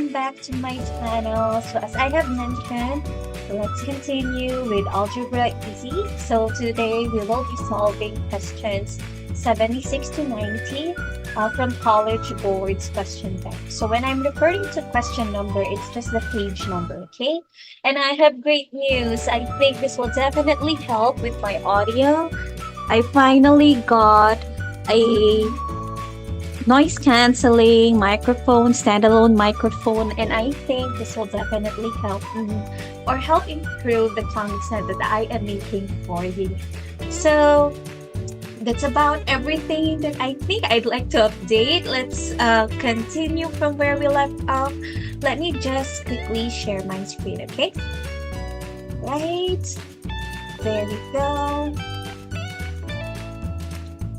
welcome back to my channel. So as I have mentioned, let's continue with Algebra Easy. So today we will be solving questions 76 to 90 from College Board's question bank. So when I'm referring to question number, it's just the page number, okay? And I have great news. I think this will definitely help with my audio. I finally got a noise cancelling microphone, standalone microphone, and I think this will definitely help me or help improve the content that I am making for you. So that's about everything that I think I'd like to update. Let's continue from where we left off. Let me just quickly share my screen, okay? Right, there we go.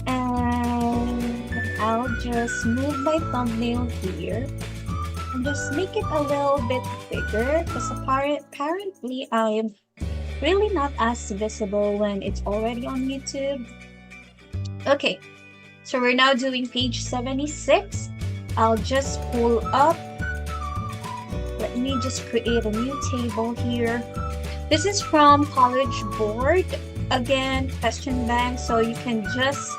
And I'll just move my thumbnail here and just make it a little bit bigger because apparently I'm really not as visible when it's already on YouTube. Okay, so we're now doing page 76. I'll just pull up. Let me just create a new table here. This is from College Board. Again, question bank, so you can just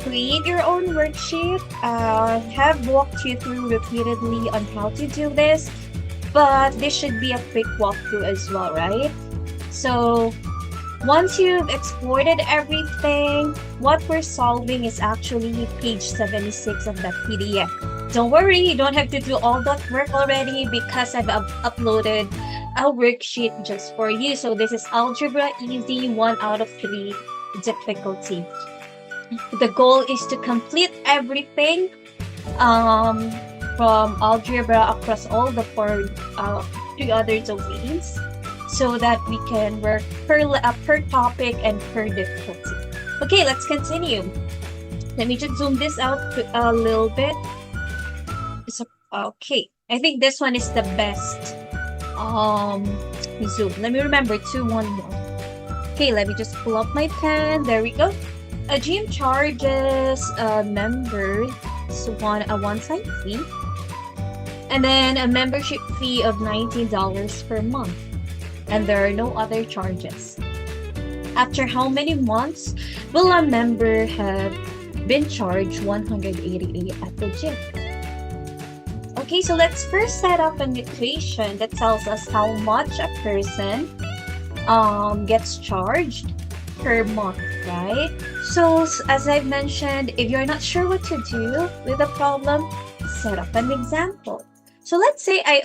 create your own worksheet. Have walked you through repeatedly on how to do this, but this should be a quick walkthrough as well, right? So once you've exported everything, what we're solving is actually page 76 of that PDF. Don't worry, you don't have to do all that work already because I've uploaded a worksheet just for you. So this is Algebra Easy 1 out of 3 difficulty. The goal is to complete everything from algebra across all the three other domains so that we can work per topic and per difficulty. Okay, let's continue. Let me just zoom this out a little bit. Okay, I think this one is the best zoom. Let me remember 211. Okay, let me just pull up my pen. There we go. A gym charges members a one-time fee and then a membership fee of $19 per month, and there are no other charges. After how many months will a member have been charged $188 at the gym? Okay, so let's first set up an equation that tells us how much a person gets charged per month, right? So as I've mentioned, if you're not sure what to do with a problem, set up an example. So let's say I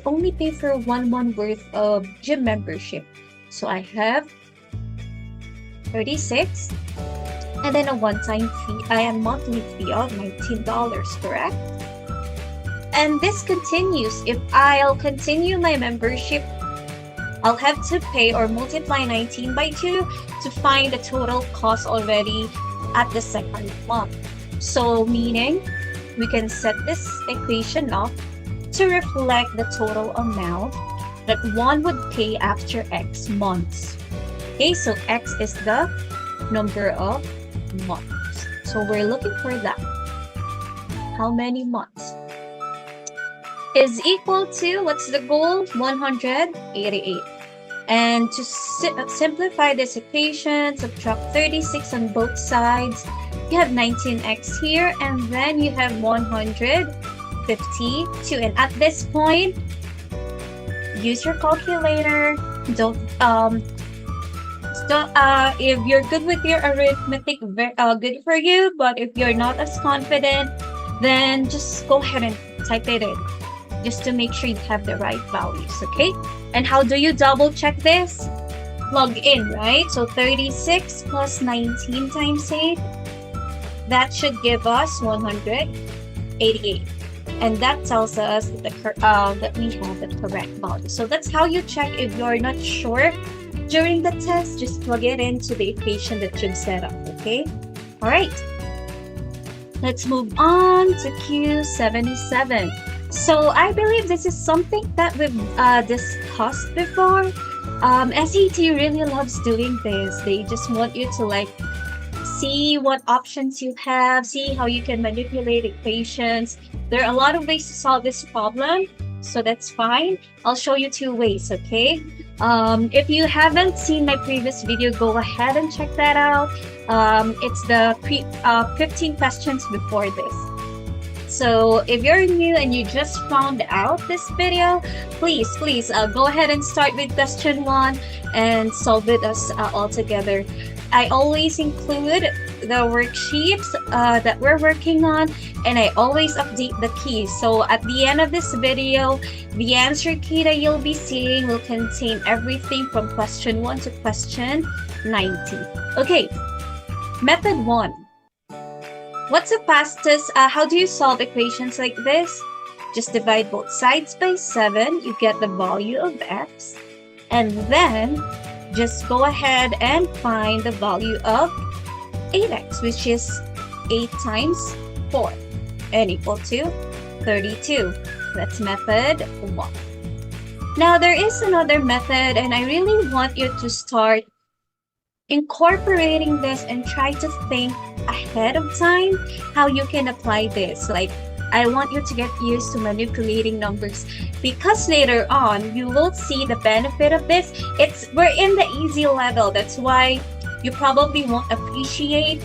only pay for 1 month worth of gym membership. So I have 36 and then a one-time fee, a monthly fee of $19, correct? And this continues. If I'll continue my membership, I'll have to pay or multiply 19 by 2 to find the total cost already at the second month. So meaning we can set this equation up to reflect the total amount that one would pay after X months. Okay, so X is the number of months. So we're looking for that. How many months? Is equal to, what's the goal? 188. And to simplify this equation, subtract 36 on both sides. You have 19x here, and then you have 152. And at this point, use your calculator. If you're good with your arithmetic, good for you. But if you're not as confident, then just go ahead and type it in, just to make sure you have the right values, okay? And how do you double check this? Plug in, right? So 36 plus 19 times 8, that should give us 188. And that tells us that we have the correct value. So that's how you check if you're not sure during the test. Just plug it into the equation that you've set up, okay? All right. Let's move on to Q77. So I believe this is something that we've discussed before. SAT really loves doing this. They just want you to see what options you have, see how you can manipulate equations there are a lot of ways to solve this problem, so that's fine. I'll show you 2 ways, okay? If you haven't seen my previous video, go ahead and check that out. It's the 15 questions before this. So if you're new and you just found out this video, please go ahead and start with question 1 and solve it us all together. I always include the worksheets that we're working on, and I always update the keys. So at the end of this video, the answer key that you'll be seeing will contain everything from question 1 to question 90. Okay, method 1. What's the fastest? How do you solve equations like this? Just divide both sides by 7. You get the value of x. And then just go ahead and find the value of 8x, which is 8 times 4, and equal to 32. That's method 1. Now, there is another method, and I really want you to start incorporating this and try to think ahead of time how you can apply this. Like, I want you to get used to manipulating numbers, because later on you will see the benefit of this. We're in the easy level. That's why you probably won't appreciate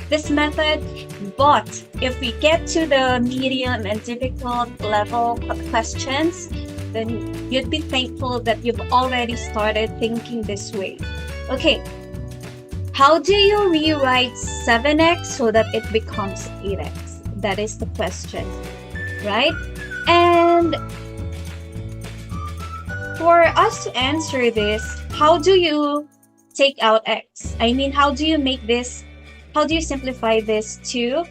this method. But if we get to the medium and difficult level of questions, then you'd be thankful that you've already started thinking this way. Okay, how do you rewrite 7x so that it becomes 8x? That is the question, right? And for us to answer this, how do you take out x? I mean, how do you simplify this to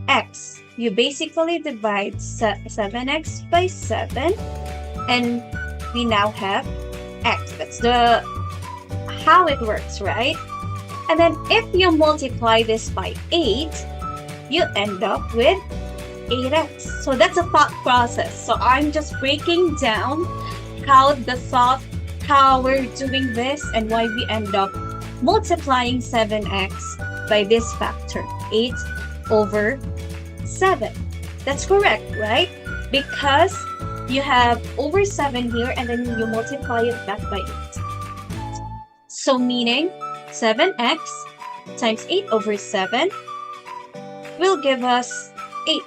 x? You basically divide 7x by 7, and we now have x. That's how it works, right? And then if you multiply this by 8, you end up with 8x. So that's a thought process. So I'm just breaking down how we're doing this and why we end up multiplying 7x by this factor, 8 over 7. That's correct, right? Because you have over 7 here, and then you multiply it back by 8. So meaning 7x times 8 over 7 will give us 8x.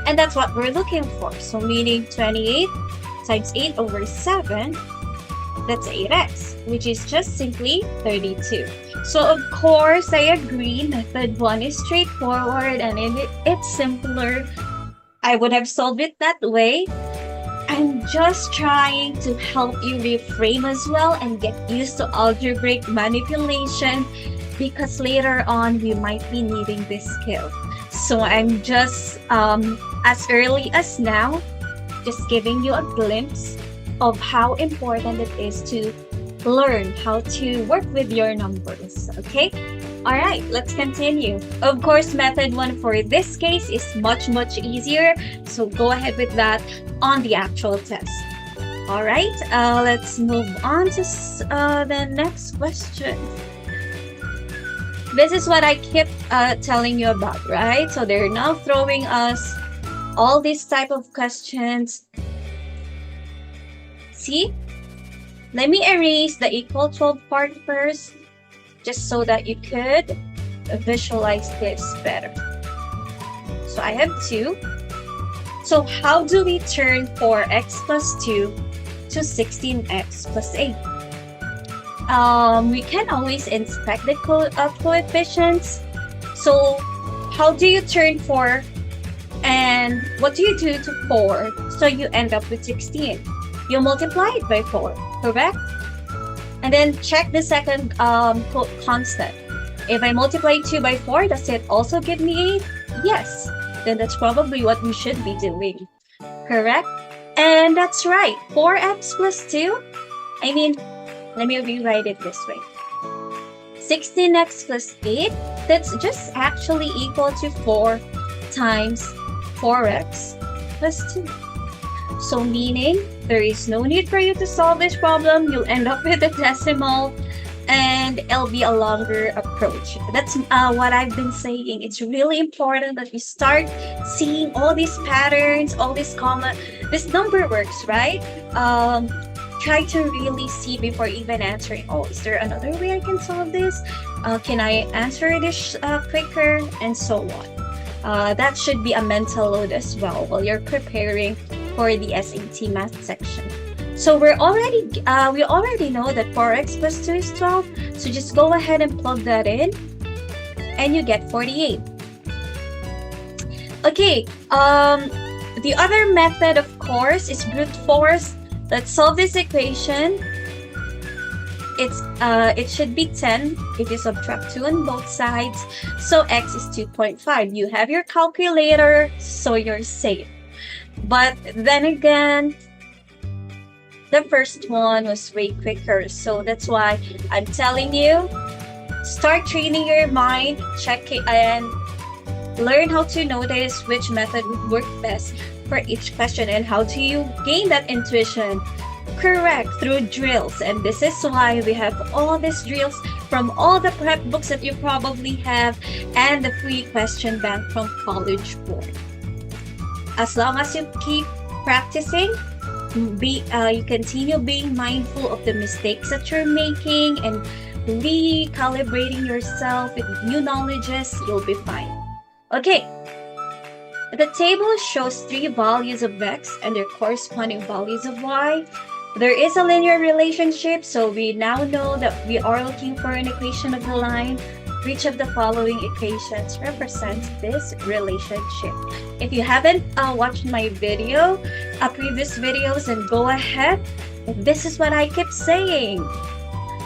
And that's what we're looking for. So meaning 28 times 8 over 7, that's 8x, which is just simply 32. So of course, I agree, method 1 is straightforward and it's simpler. I would have solved it that way. I'm just trying to help you reframe as well and get used to algebraic manipulation, because later on we might be needing this skill. So I'm just as early as now, just giving you a glimpse of how important it is to learn how to work with your numbers. Okay, all right, let's continue. Of course, method 1 for this case is much easier, so go ahead with that on the actual test. All right, let's move on to the next question. This is what I keep telling you about, right? So they're now throwing us all these type of questions. See? Let me erase the equal 12 part first, just so that you could visualize this better. So I have 2. So how do we turn 4x plus 2 to 16x plus 8? We can always inspect the coefficients. So how do you turn 4 and what do you do to 4 so you end up with 16? You multiply it by 4, correct? And then check the second constant. If I multiply 2 by 4, does it also give me 8? Yes. Then that's probably what we should be doing, correct? And that's right, 4x plus 2. I mean, let me rewrite it this way. 16x plus 8, that's just actually equal to 4 times 4x plus 2. So meaning, there is no need for you to solve this problem. You'll end up with a decimal. and it'll be a longer approach. That's what I've been saying. It's really important that you start seeing all these patterns, all these this number works, right? Try to really see before even answering. Oh, is there another way I can solve this? Can I answer this quicker? And so on. That should be a mental load as well while you're preparing for the SAT math section. So we already know that 4x plus 2 is 12. So just go ahead and plug that in and you get 48. Okay, the other method, of course, is brute force. Let's solve this equation. It should be 10 if you subtract 2 on both sides. So x is 2.5. You have your calculator, so you're safe. But then again, the first one was way quicker. So that's why I'm telling you, start training your mind, check it, and learn how to notice which method would work best for each question. And how do you gain that intuition? Correct, through drills. And this is why we have all these drills from all the prep books that you probably have and the free question bank from College Board. As long as you keep practicing, you continue being mindful of the mistakes that you're making and recalibrating yourself with new knowledges, you'll be fine. Okay, the table shows 3 values of x and their corresponding values of y. There is a linear relationship, so we now know that we are looking for an equation of the line. Which of the following equations represents this relationship? If you haven't watched my previous videos, then go ahead. This is what I keep saying.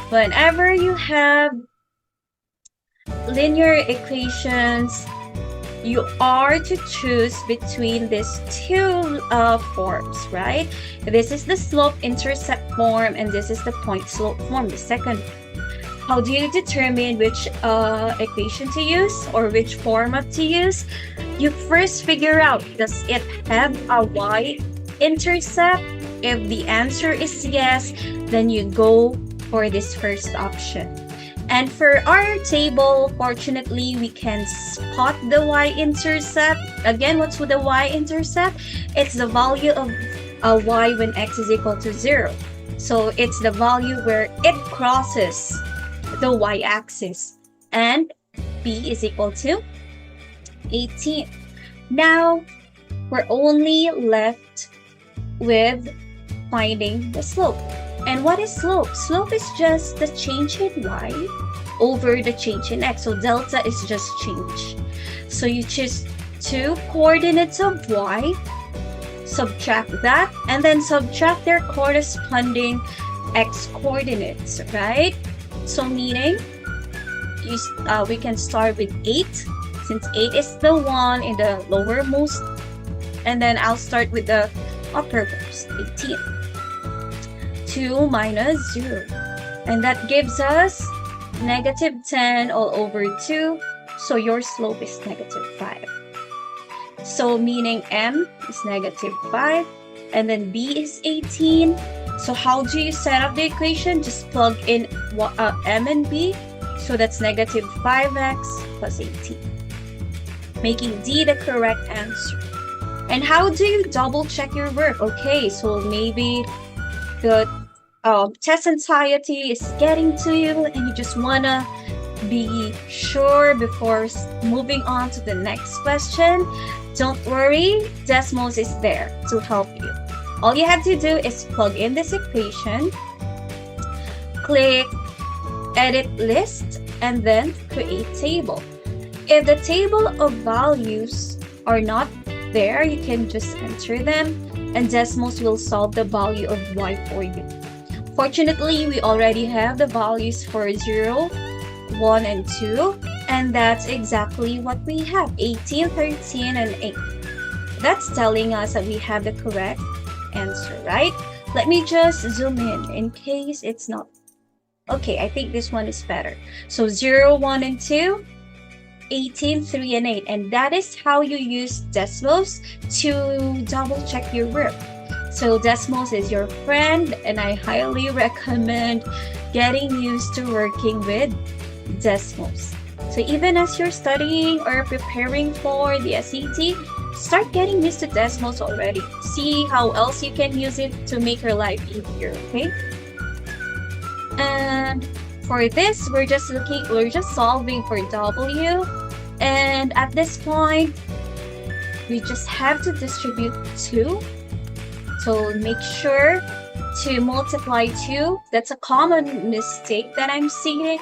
Whenever you have linear equations, you are to choose between these 2 forms, right? This is the slope-intercept form, and this is the point-slope form, the second. How do you determine which equation to use or which format to use? You first figure out, does it have a y-intercept? If the answer is yes, then you go for this first option. And for our table, fortunately, we can spot the y-intercept. Again, what's with the y-intercept? It's the value of y when x is equal to 0. So it's the value where it crosses the y-axis. And b is equal to 18. Now, we're only left with finding the slope. And what is slope? Slope is just the change in y over the change in x. So delta is just change. So you choose 2 coordinates of y, subtract that, and then subtract their corresponding x coordinates, right? So meaning, we can start with 8, since 8 is the one in the lowermost, and then I'll start with the uppermost, 18. 2 minus 0. And that gives us negative 10 all over 2. So your slope is negative 5. So meaning m is negative 5. And then b is 18. So how do you set up the equation? Just plug in m and b. So that's negative 5x plus 18. Making D the correct answer. And how do you double check your work? Okay, so maybe the test anxiety is getting to you and you just want to be sure before moving on to the next question. Don't worry, Desmos is there to help you. All you have to do is plug in this equation, click edit list, and then create table. If the table of values are not there, you can just enter them and Desmos will solve the value of y for you. Fortunately, we already have the values for 0, 1, and 2, and that's exactly what we have, 18, 13, and 8. That's telling us that we have the correct answer, right? Let me just zoom in case it's not. Okay, I think this one is better. So 0, 1, and 2, 18, 3, and 8. And that is how you use Desmos to double check your work. So Desmos is your friend, and I highly recommend getting used to working with Desmos. So even as you're studying or preparing for the SAT, start getting used to Desmos already. See how else you can use it to make your life easier, okay? And for this, we're just solving for W. And at this point, we just have to distribute 2. So make sure to multiply 2. That's a common mistake that I'm seeing.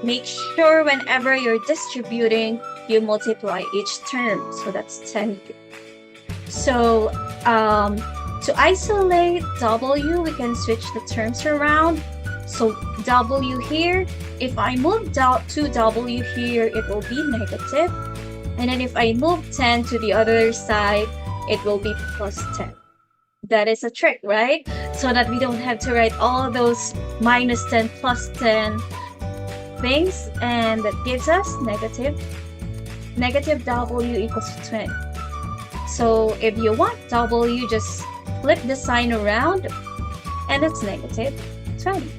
Make sure whenever you're distributing, you multiply each term. So that's 10. So to isolate W, we can switch the terms around. So W here, if I move 2W here, it will be negative. And then if I move 10 to the other side, it will be plus 10. That is a trick, right? So that we don't have to write all those minus 10 plus 10 things. And that gives us negative W equals to 20. So if you want W, just flip the sign around and it's negative 20.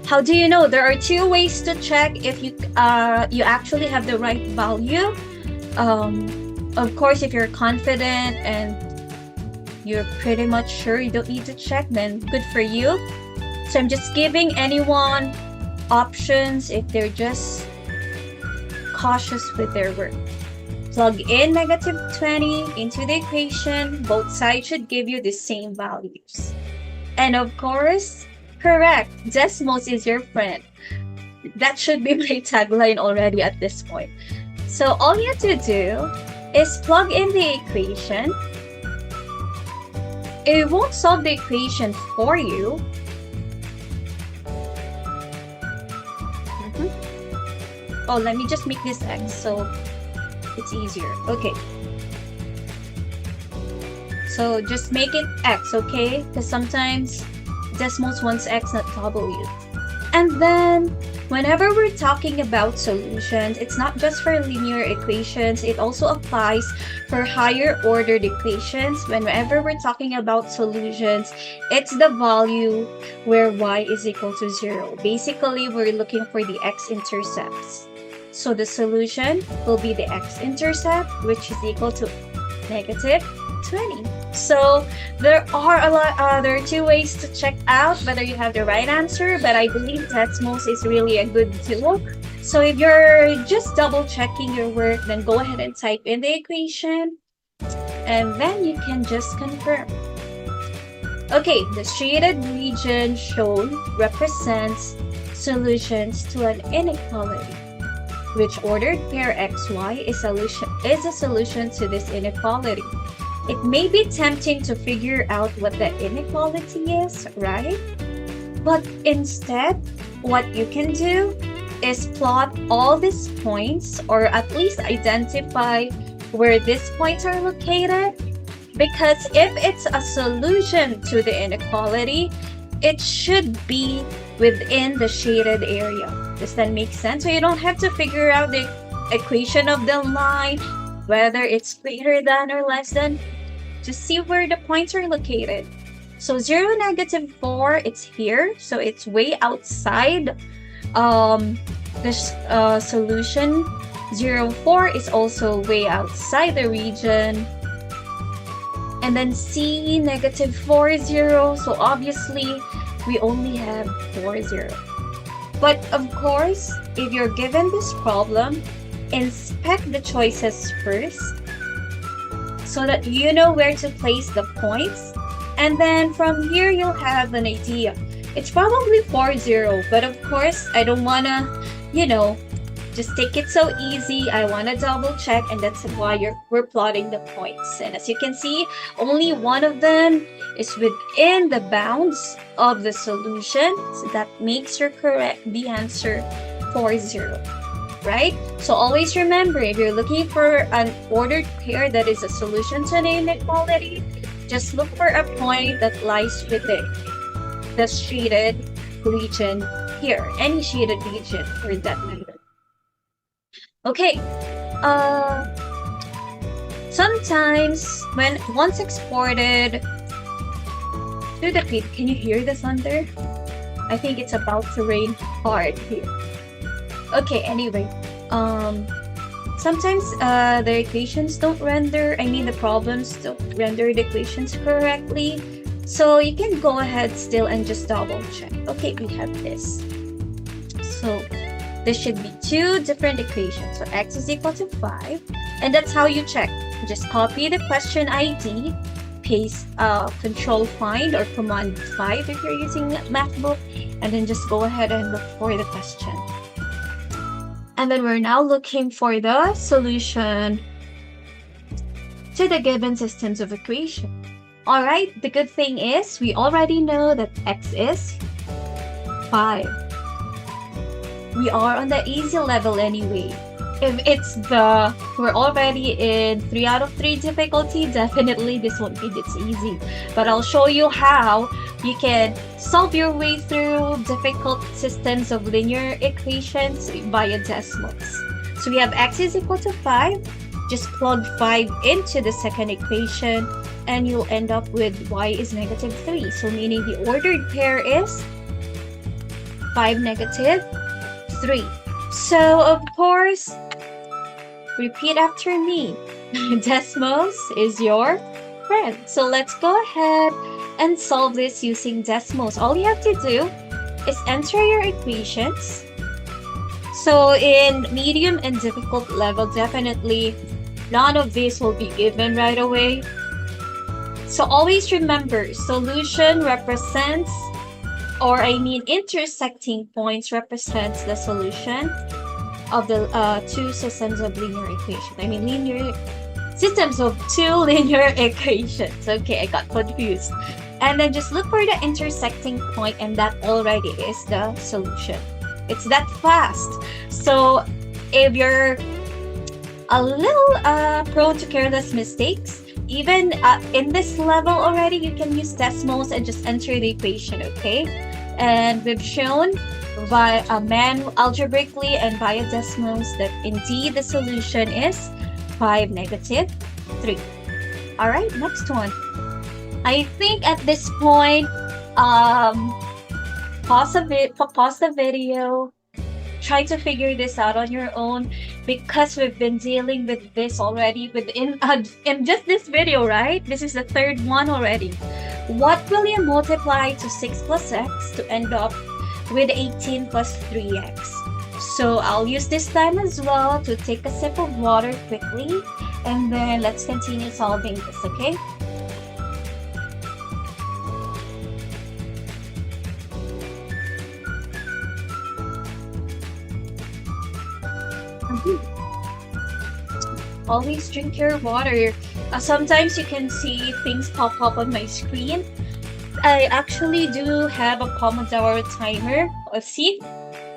How do you know? There are 2 ways to check if you actually have the right value. Of course, if you're confident and you're pretty much sure you don't need to check, then good for you. So I'm just giving anyone options if they're just cautious with their work. Plug in negative 20 into the equation. Both sides should give you the same values. And of course, correct, Desmos is your friend. That should be my tagline already at this point. So all you have to do is plug in the equation. It won't solve the equation for you. Oh, let me just make this X so it's easier. Okay. So just make it X, okay? Because sometimes Desmos wants X, not W. And then whenever we're talking about solutions, it's not just for linear equations, it also applies for higher ordered equations. Whenever we're talking about solutions, it's the value where y is equal to 0. Basically, we're looking for the x-intercepts. So the solution will be the x-intercept, which is equal to negative 20. So there are 2 ways to check out whether you have the right answer, but I believe Desmos is really a good tool. So if you're just double checking your work, then go ahead and type in the equation and then you can just confirm. Okay, the shaded region shown represents solutions to an inequality. Which ordered pair xy is a solution to this inequality? It may be tempting to figure out what the inequality is, right? But instead, what you can do is plot all these points, or at least identify where these points are located. Because if it's a solution to the inequality, it should be within the shaded area. Does that make sense? So you don't have to figure out the equation of the line, whether it's greater than or less than. Just see where the points are located. So 0, negative 4, it's here. So it's way outside this solution. 0, 4 is also way outside the region. And then C, negative 4, 0. So obviously, we only have 4, 0. But of course, if you're given this problem, inspect the choices first so that you know where to place the points. And then from here, you'll have an idea. It's probably 4, 0. But of course, I don't want to, just take it so easy. I want to double check, and that's why we're plotting the points. And as you can see, only one of them is within the bounds of the solution. So that makes the answer 4, 0. Right? So always remember, if you're looking for an ordered pair that is a solution to an inequality, just look for a point that lies within the shaded region here. Any shaded region for that matter. Okay, sometimes once exported, to the pit. Can you hear the thunder? I think it's about to rain hard here. Okay, anyway. Sometimes the equations don't render, the problems don't render the equations correctly. So you can go ahead still and just double check. Okay, we have this. So this should be two different equations. So x is equal to 5. And that's how you check. Just copy the question ID, paste control find or command 5 if you're using MacBook, and then just go ahead and look for the question. And then we're now looking for the solution to the given systems of equation. Alright, the good thing is we already know that x is 5. We are on the easy level anyway. If we're already in 3 out of 3 difficulty, definitely this won't be this easy. But I'll show you how you can solve your way through difficult systems of linear equations via Desmos. So we have x is equal to 5. Just plug 5 into the second equation and you'll end up with y is negative 3. So meaning the ordered pair is 5, negative 3. So of course, repeat after me. Desmos is your friend. So let's go ahead and solve this using Desmos. All you have to do is enter your equations. So in medium and difficult level, definitely none of this will be given right away. So always remember, solution represents, intersecting points represents the solution of the two systems of linear equation. Linear systems of two linear equations. Okay, I got confused. And then just look for the intersecting point, and that already is the solution. It's that fast. So if you're a little prone to careless mistakes, even in this level already, you can use Desmos and just enter the equation, okay? And we've shown via algebraically and via Desmos that indeed the solution is 5, negative 3. All right, next one. I think at this point, pause the video, try to figure this out on your own, because we've been dealing with this already in just this video, right? This is the third one already. What will you multiply to 6 plus x to end up with 18 plus 3x? So I'll use this time as well to take a sip of water quickly, and then let's continue solving this, okay? Always drink your water. Sometimes you can see things pop up on my screen. I actually do have a Pomodoro timer. See,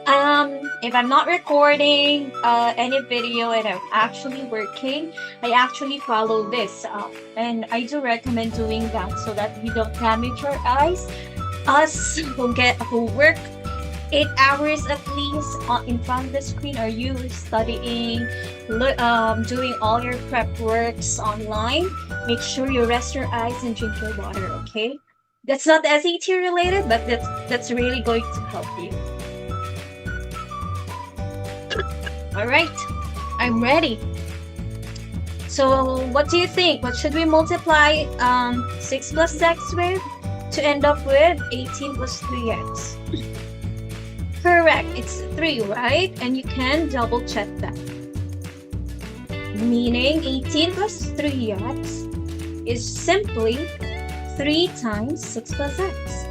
if I'm not recording any video and I'm actually working, I actually follow this, and I do recommend doing that so that you don't damage your eyes. Us who work 8 hours at least in front of the screen, are you studying, doing all your prep works online, make sure you rest your eyes and drink your water, okay? That's not SAT related, but that's really going to help you. All right, I'm ready. So what do you think? What should we multiply 6 plus x with to end up with 18 plus 3x? Correct, it's 3, right? And you can double check that. Meaning 18 plus 3x is simply 3 times 6 plus x.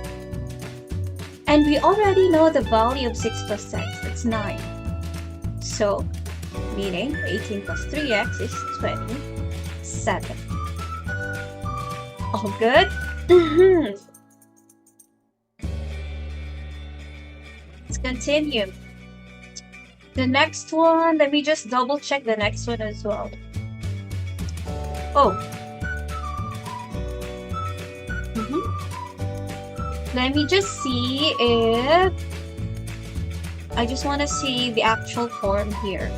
And we already know the value of 6 plus x, it's 9. So, meaning 18 plus 3x is 27. All good? Let's continue. The next one, let me just double check the next one as well. Oh. Let me just see if... I just want to see the actual form here.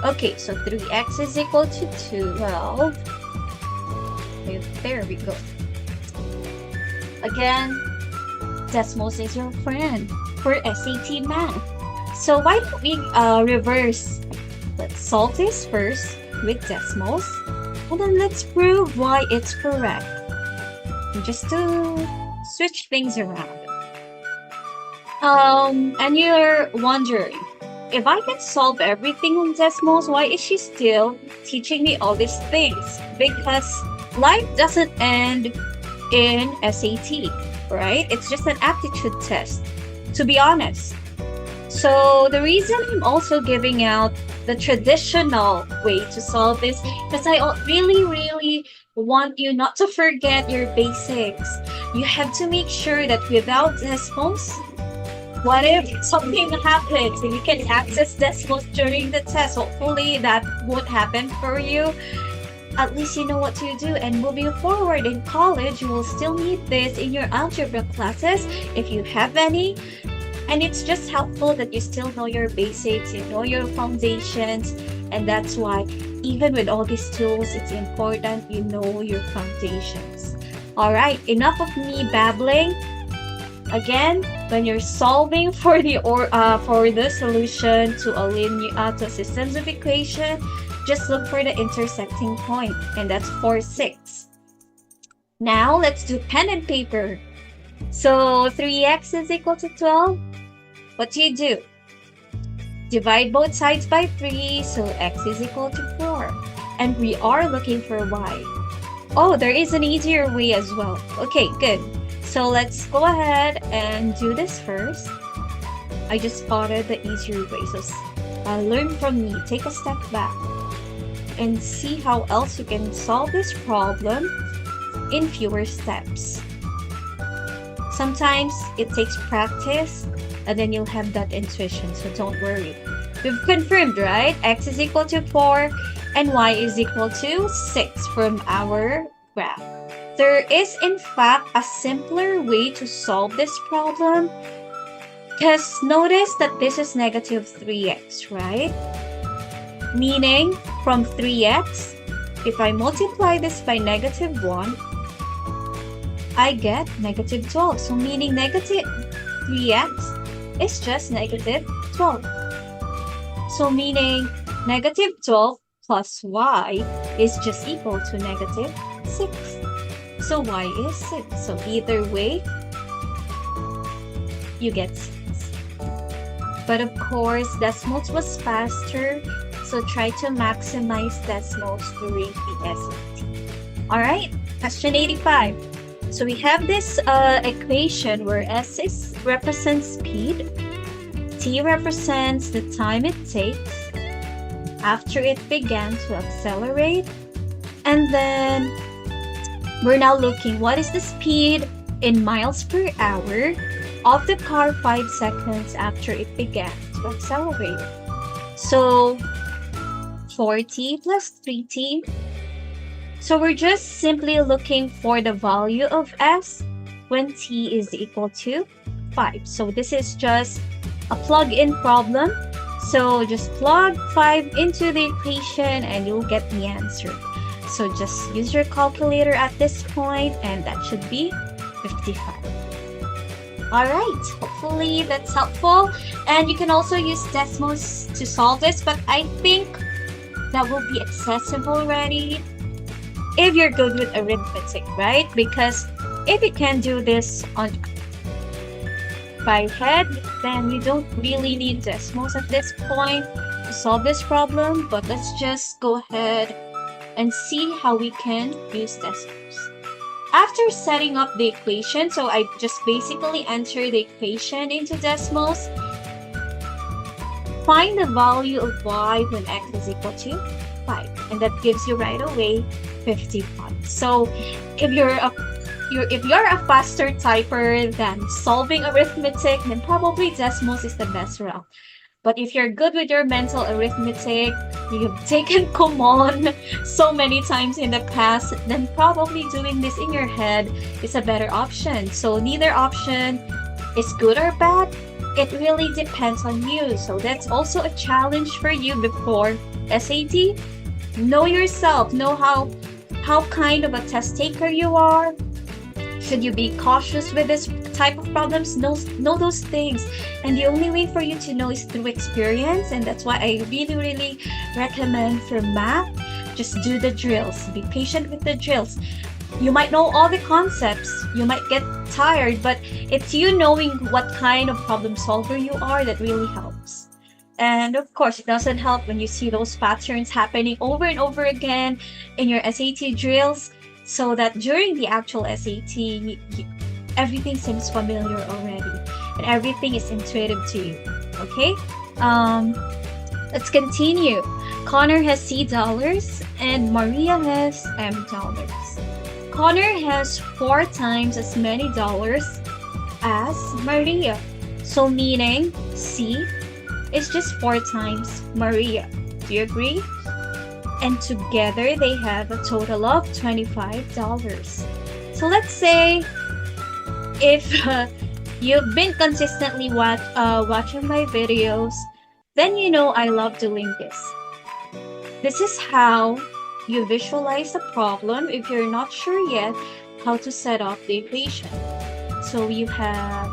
Okay, so 3x is equal to 12. There we go. Again, Desmos is your friend for SAT math. So why don't we reverse? Let's solve this first with Desmos, and then let's prove why it's correct. Just to switch things around. And you're wondering, if I can solve everything on Desmos, why is she still teaching me all these things? Because life doesn't end in SAT, right? It's just an aptitude test, to be honest. So the reason I'm also giving out the traditional way to solve this, because I really want you not to forget your basics. You have to make sure that without Desmos, what if something happens and you can access Desmos during the test? Hopefully that won't happen for you. At least you know what to do. And moving forward in college, you will still need this in your algebra classes if you have any. And it's just helpful that you still know your basics, you know your foundations. And that's why even with all these tools, it's important you know your foundations. All right, enough of me babbling. Again, when you're solving for the solution to a systems of equation, just look for the intersecting point, and that's 4, 6. Now let's do pen and paper. So 3x is equal to 12. What do? Divide both sides by 3, so x is equal to 4. And we are looking for y. Oh, there is an easier way as well. Okay, good. So let's go ahead and do this first. I just spotted the easier way. So learn from me. Take a step back and see how else you can solve this problem in fewer steps. Sometimes it takes practice and then you'll have that intuition. So don't worry. We've confirmed, right? X is equal to 4 and y is equal to 6 from our graph. There is, in fact, a simpler way to solve this problem. Because notice that this is negative 3x, right? Meaning, from 3x, if I multiply this by negative 1, I get negative 12. So meaning negative 3x is just negative 12. So meaning negative 12 plus y is just equal to negative 6. So y is 6. So either way, you get 6. But of course, Desmos was faster, so try to maximize Desmos during the SAT. Alright, question 85. So we have this equation where S represents speed, T represents the time it takes after it began to accelerate, and then we're now looking what is the speed in miles per hour of the car 5 seconds after it began to accelerate. So 4t plus 3t. So we're just simply looking for the value of s when t is equal to 5. So this is just a plug-in problem. So just plug 5 into the equation and you'll get the answer. So just use your calculator at this point and that should be 55. Alright, hopefully that's helpful. And you can also use Desmos to solve this, but I think that will be accessible already if you're good with arithmetic, right? Because if you can do this by head, then you don't really need Desmos at this point to solve this problem. But let's just go ahead and see how we can use Desmos. After setting up the equation, so I just basically enter the equation into Desmos. Find the value of y when x is equal to 5, and that gives you right away 55. So if you're a faster typer than solving arithmetic, then probably Desmos is the best route. But if you're good with your mental arithmetic, you have taken common so many times in the past, then probably doing this in your head is a better option. So neither option is good or bad. It really depends on you. So that's also a challenge for you before SAT. Know yourself. Know how kind of a test taker you are. Should you be cautious with this type of problems? Know those things. And the only way for you to know is through experience. And that's why I really, really recommend for math, just do the drills. Be patient with the drills. You might know all the concepts. You might get tired, but it's you knowing what kind of problem solver you are that really helps. And of course, it doesn't help when you see those patterns happening over and over again in your SAT drills, so that during the actual SAT, everything seems familiar already and everything is intuitive to you. Okay? Let's continue. Connor has $C and Maria has M dollars. Connor has 4 times as many dollars as Maria. So meaning C is just 4 times Maria. Do you agree? And together they have a total of $25. So let's say if you've been consistently watching my videos, then you know I love doing this. This is how you visualize the problem if you're not sure yet how to set up the equation. So you have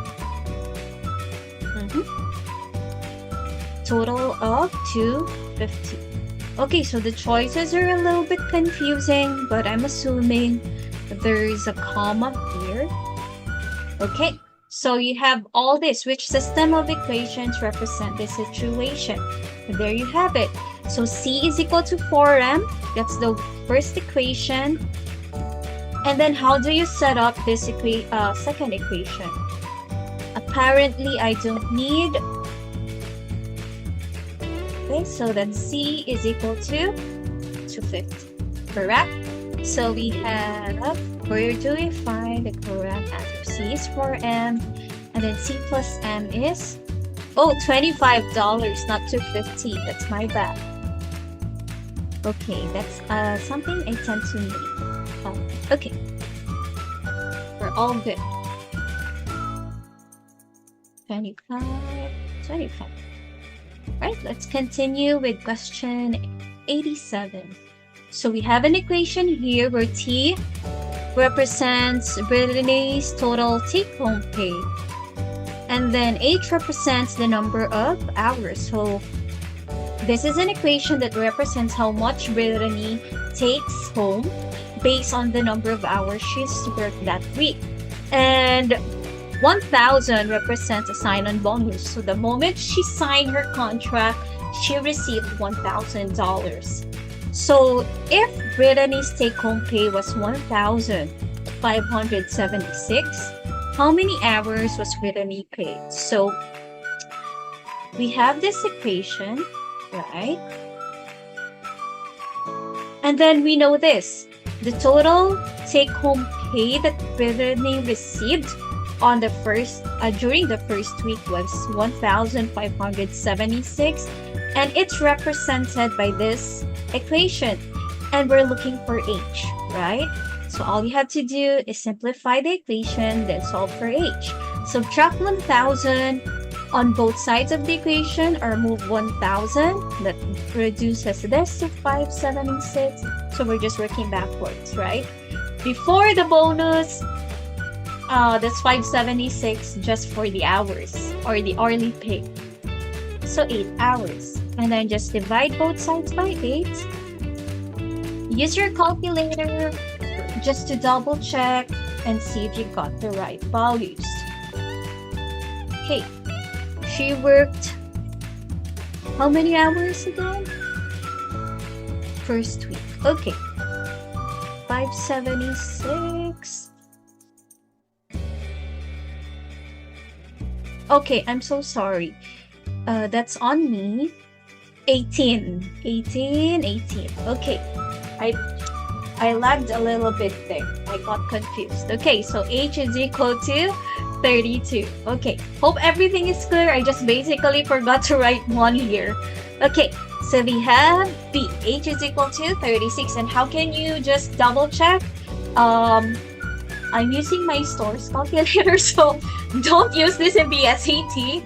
total of 250. Okay, so the choices are a little bit confusing, but I'm assuming there is a comma here. Okay, so you have all this. Which system of equations represent this situation? There you have it. So C is equal to 4M. That's the first equation. And then how do you set up this second equation? Apparently, I don't need. Okay, so then C is equal to 250. Correct? So we have, where do we find the correct answer? C is 4M. And then C plus M is, $25, not $250. That's my bad. Okay, that's something I tend to need. Okay, we're all good. 25. Right, let's continue with question 87. So we have an equation here where T represents Brittany's total take-home pay. And then H represents the number of hours. So this is an equation that represents how much Brittany takes home based on the number of hours she's worked that week. And 1,000 represents a sign-on bonus. So the moment she signed her contract, she received $1,000. So if Brittany's take-home pay was 1,576, how many hours was Brittany paid? So we have this equation, right? And then we know this. The total take-home pay that Brittany received on the during the first week was 1,576, and it's represented by this equation. And we're looking for H, right? So all you have to do is simplify the equation, then solve for H. Subtract 1,000 on both sides of the equation, or move 1,000. That reduces this to 576. So we're just working backwards, right? Before the bonus, that's 576 just for the hours, or the hourly pay. So 8 hours. And then just divide both sides by 8. Use your calculator just to double check and see if you got the right values. Okay, she worked how many hours again? First week. Okay, 576. Okay, I'm so sorry. That's on me. 18. Okay, I lagged a little bit there. I got confused. Okay, so H is equal to 32. Okay, hope everything is clear. I just basically forgot to write 1 here. Okay, so we have B. H is equal to 36. And how can you just double check? I'm using my stores calculator, so don't use this in BSAT.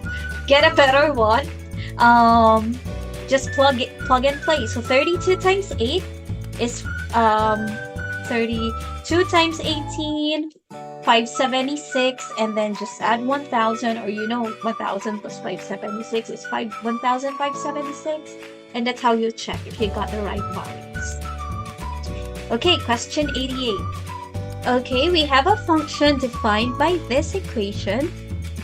Get a better one. Just plug and play. So 32 times 8 is 32 times 18 576, and then just add 1000, or 1000 plus 576 is 1576, and that's how you check if you got the right values. Okay, question 88. Okay, we have a function defined by this equation.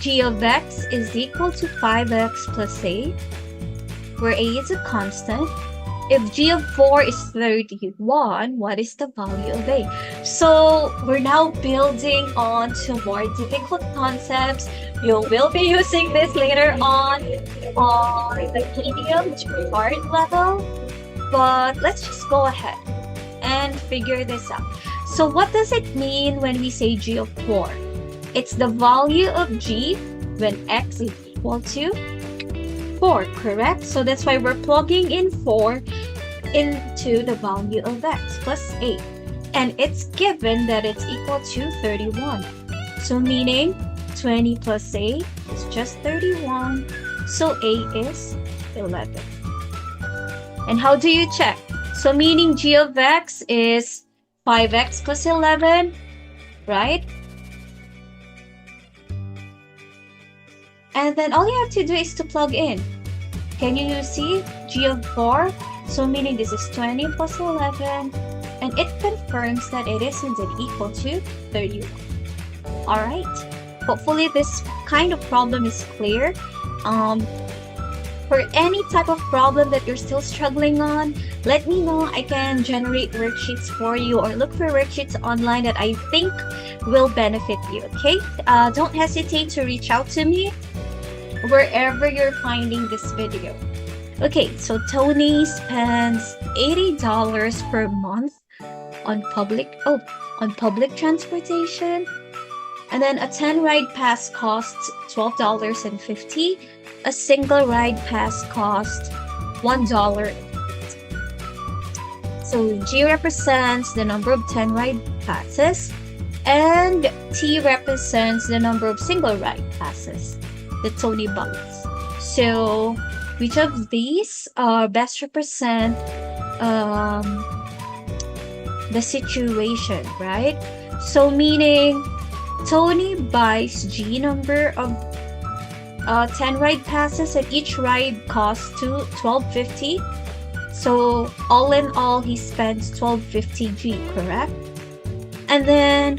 G of x is equal to 5x plus a, where a is a constant. If g of 4 is 31, what is the value of a? So we're now building on to more difficult concepts. You will be using this later on the medium to hard level. But let's just go ahead and figure this out. So what does it mean when we say g of 4? It's the value of g when x is equal to 4, correct? So that's why we're plugging in 4 into the value of x plus 8. And it's given that it's equal to 31. So meaning 20 plus 8 is just 31. So a is 11. And how do you check? So meaning g of x is 5x plus 11, right? And then all you have to do is to plug in. Can you see g of 4? So meaning this is 20 plus 11, and it confirms that it is indeed equal to 31. Alright, hopefully this kind of problem is clear. For any type of problem that you're still struggling on, let me know. I can generate worksheets for you or look for worksheets online that I think will benefit you, okay? Don't hesitate to reach out to me wherever you're finding this video. Okay, so Tony spends $80 per month on public transportation, and then a 10 ride pass costs $12.50. A single ride pass costs $1. So G represents the number of 10 ride passes, and T represents the number of single ride passes that Tony buys. So which of these best represent the situation, right? So meaning Tony buys G number of 10 ride passes, and each ride costs $12.50. So all in all, he spends $12.50 G, correct? And then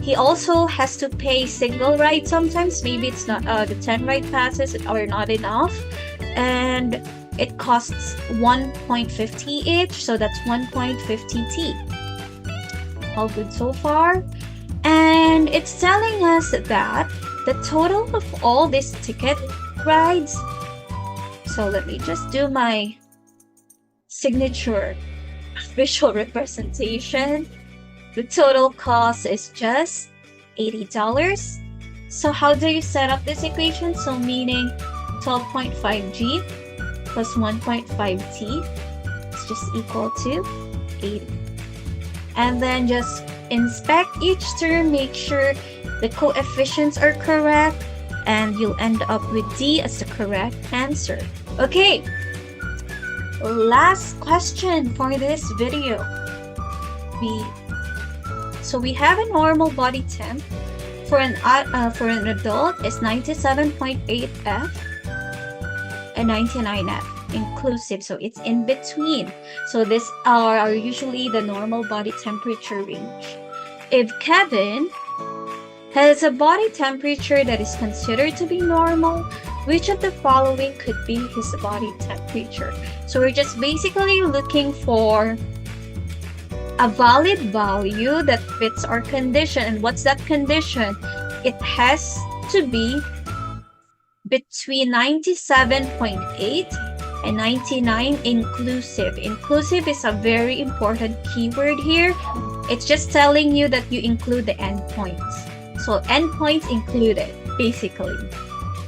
he also has to pay single ride sometimes. Maybe it's not the 10 ride passes are not enough, and it costs $1.50 each. So that's $1.50 T. All good so far. And it's telling us that the total of all these ticket rides, so let me just do my signature visual representation. The total cost is just $80. So how do you set up this equation? So meaning 12.5G plus 1.5T is just equal to 80. And then just inspect each term, make sure the coefficients are correct, and you'll end up with D as the correct answer. Okay, last question for this video. We have a normal body temp for an adult is 97.8 F and 99 F inclusive, so it's in between. So these are usually the normal body temperature range. If Kevin has a body temperature that is considered to be normal, which of the following could be his body temperature? So we're just basically looking for a valid value that fits our condition. And what's that condition? It has to be between 97.8 and 99 inclusive. Inclusive is a very important keyword here. It's just telling you that you include the endpoints. So endpoints included, basically.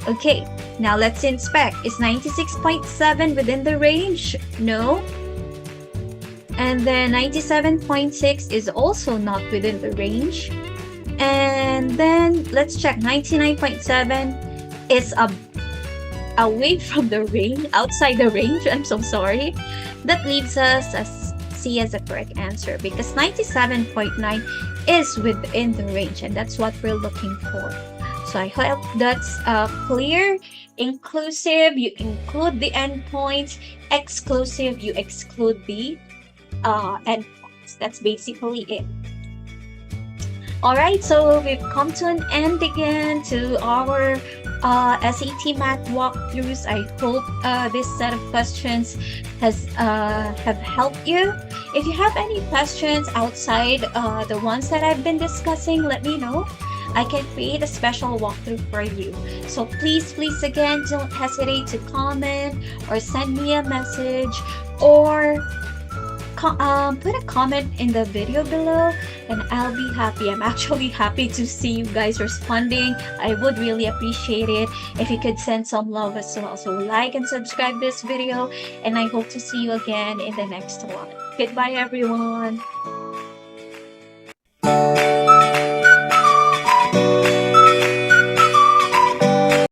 Okay, now let's inspect. Is 96.7 within the range? No. And then 97.6 is also not within the range. And then let's check. 99.7 is away from the range, outside the range. I'm so sorry. That leaves us as C as the correct answer because 97.9 is within the range, and that's what we're looking for. So I hope that's clear. Inclusive, you include the endpoints. Exclusive, you exclude the endpoints. That's basically it. Alright, so we've come to an end again to our SAT math walkthroughs. I hope this set of questions has have helped you. If you have any questions outside the ones that I've been discussing, let me know. I can create a special walkthrough for you. So please again, don't hesitate to comment or send me a message or put a comment in the video below and I'll be happy. I'm actually happy to see you guys responding. I would really appreciate it if you could send some love as well. So like and subscribe this video and I hope to see you again in the next one. Goodbye everyone.